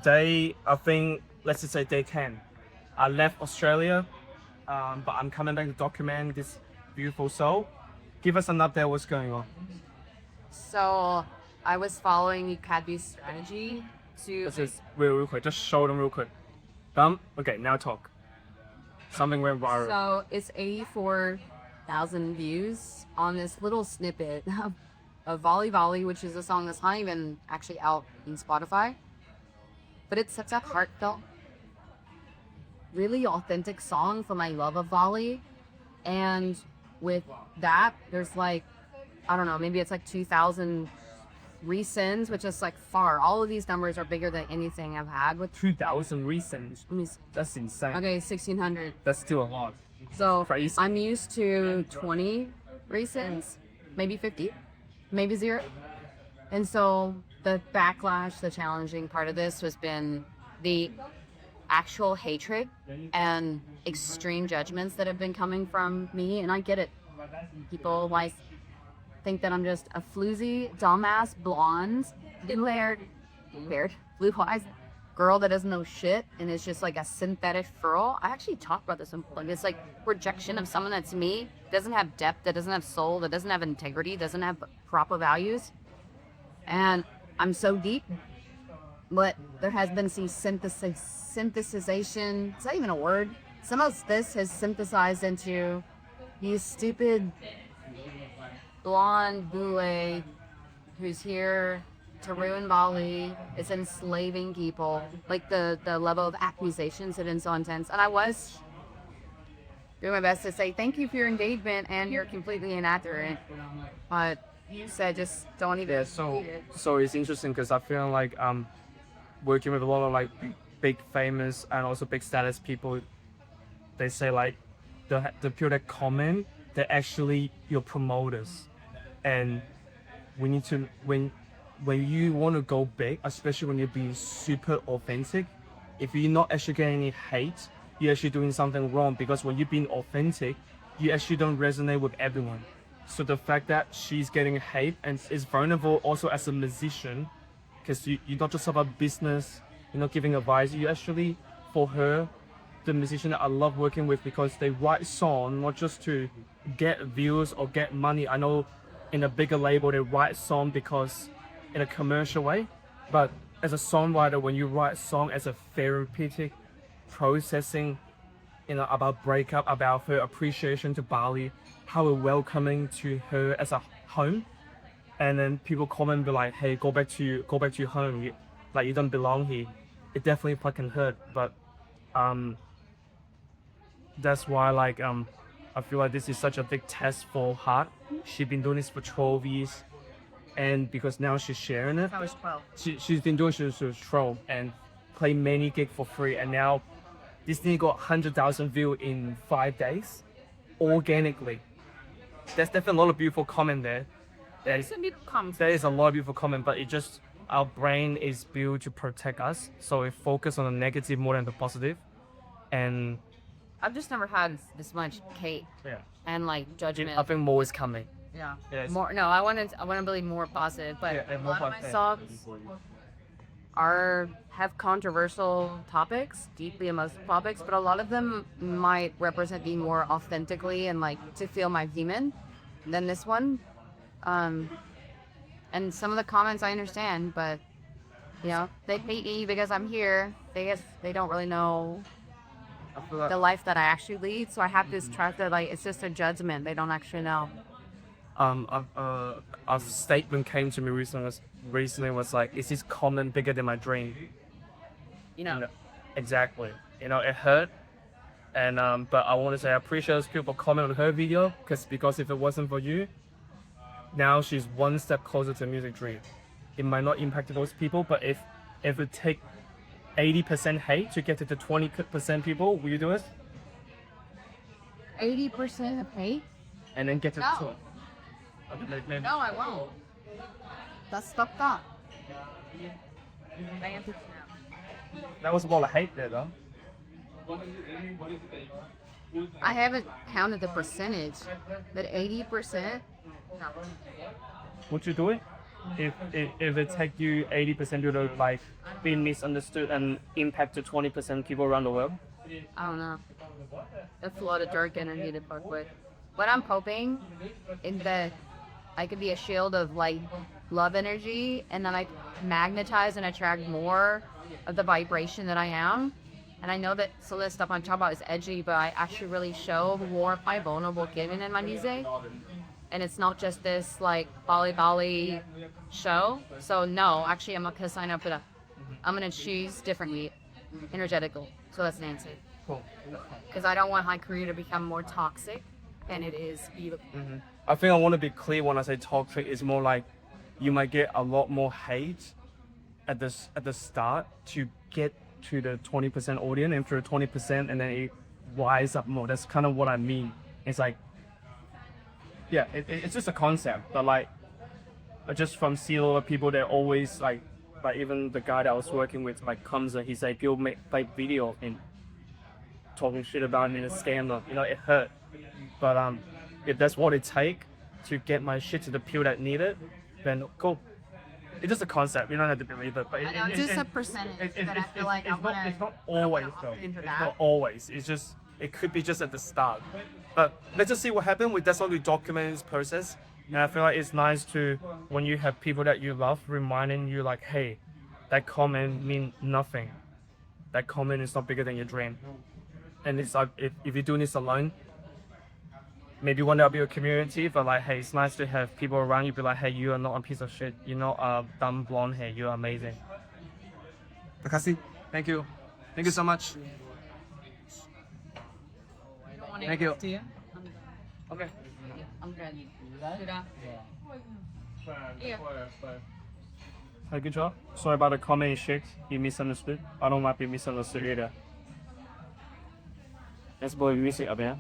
I think, let's just say day 10. I left Australia, but I'm coming back to document this beautiful soul. Give us an update what's going on. So I was following Academy's strategy to. Let's just real quick, just show them real quick. Okay, now talk. Something went viral. So it's 84,000 views on this little snippet of Volley Volley, which is a song that's not even actually out in Spotify. But it's such a heartfelt, really authentic song for my love of volley. And with that, there's like, I don't know, maybe it's like 2,000 resends, which is like far. All of these numbers are bigger than anything I've had with. 2,000 recent. Let me That's insane. Okay, 1,600. That's still a lot. So Crazy. I'm used to 20 resends, maybe 50, maybe 0. And so the backlash, the challenging part of this has been the actual hatred and extreme judgments that have been coming from me. And I get it. People like think that I'm just a floozy, dumbass, blonde, blue-haired, blue eyes girl that doesn't know shit and is just like a synthetic girl. I actually talk about this. Like, it's like rejection of someone that's me, doesn't have depth, that doesn't have soul, that doesn't have integrity, doesn't have proper values. And I'm so deep, but there has been some synthesization. It's not even a word. Some of this has synthesized into you stupid blonde boule who's here to ruin Bali, is enslaving people. Like the level of accusations have been so intense. And I was doing my best to say thank you for your engagement and you're completely inaccurate. But you said just don't even. Yeah, so it's interesting because I feel like working with a lot of like big famous and also big status people, they say like the people that comment, they're actually your promoters. And we need to when you want to go big, especially when you're being super authentic, if you're not actually getting any hate, you're actually doing something wrong, because when you're being authentic, you actually don't resonate with everyone. So the fact that she's getting hate and is vulnerable also as a musician, because you're not just about business, you're not giving advice, you actually, for her, the musician that I love working with, because they write song not just to get views or get money. I know in a bigger label they write song because in a commercial way, but as a songwriter, when you write song as a therapeutic processing, about breakup, about her appreciation to Bali, how we're welcoming to her as a home, and then people comment and be like, hey, go back to your home, you don't belong here. It definitely fucking hurt, but that's why I feel like this is such a big test for Hart. She's been doing this for 12 years, and because now she's sharing it. I was 12. She's been doing it since 12 and play many gigs for free, and now this thing got 100,000 views in 5 days, organically. There's definitely a lot of beautiful comment there. There is a lot of beautiful comment, but it just, our brain is built to protect us, so we focus on the negative more than the positive. And I've just never had this much hate yeah, and like judgment. I think more is coming. Yeah. Yes. More. No, I want to believe more positive, but Yeah, a more lot of my positive. songs have controversial topics, deeply emotional topics, but a lot of them might represent me more authentically and like to feel my human than this one. And some of the comments I understand, but they hate me because I'm here. They don't really know I feel like the life that I actually lead, so I have this trust that like it's just a judgment. They don't actually know. a statement came to me recently was like, is this comment bigger than my dream? Exactly. It hurt. And but I want to say I appreciate those people comment on her video, because if it wasn't for you, now she's one step closer to music dream. It might not impact those people, but if it take 80% hate to get to the 20% people, will you do it? 80% of hate? And then get to No. maybe. No, I won't. That's fucked up. That was a lot of hate there, though. I haven't counted the percentage, but 80%. No. Would you do it? if it take you 80% to like be misunderstood and impact to 20% people around the world? I don't know. That's a lot of dark energy to fuck with. What I'm hoping is that I could be a shield of like love energy, and then I magnetize and attract more of the vibration that I am. And I know that some of the stuff I'm talking about is edgy, but I actually really show more of my vulnerable giving in my music. And it's not just this like Bali show. So no, actually I'm not gonna sign up for that. I'm gonna choose differently, energetical. So that's Nancy. Cool. Because I don't want my career to become more toxic than it is beautiful. I think I want to be clear when I say toxic. It's more like you might get a lot more hate at the start to get to the 20% audience, and for 20%, and then it rise up more. That's kind of what I mean. It's like, yeah, it's just a concept, but like, I just from seeing a lot of people, they're always like even the guy that I was working with, like comes and he's like, people make like video of him talking shit about me in a scandal. You know, it hurt. But if that's what it take to get my shit to the people that need it, then cool. It's just a concept. You don't have to believe it. But I know, it's just a percentage that I feel like it's not always though. It's not always. It's just, it could be just at the start. But let's just see what happens. That's why we document this process. And I feel like it's nice to, when you have people that you love reminding you like, hey, that comment mean nothing. That comment is not bigger than your dream. And it's like, if you're doing this alone, maybe one day I'll be a community, but like, hey, it's nice to have people around you be like, hey, you are not a piece of shit. You're not a dumb blonde hair. You're amazing. Makasih. Thank you. Thank you so much. Thank you. Okay. I'm good. Yeah. Hey, good job. Sorry about the comment shit. You misunderstood. I don't want to be misunderstood either. Let's boy music up here.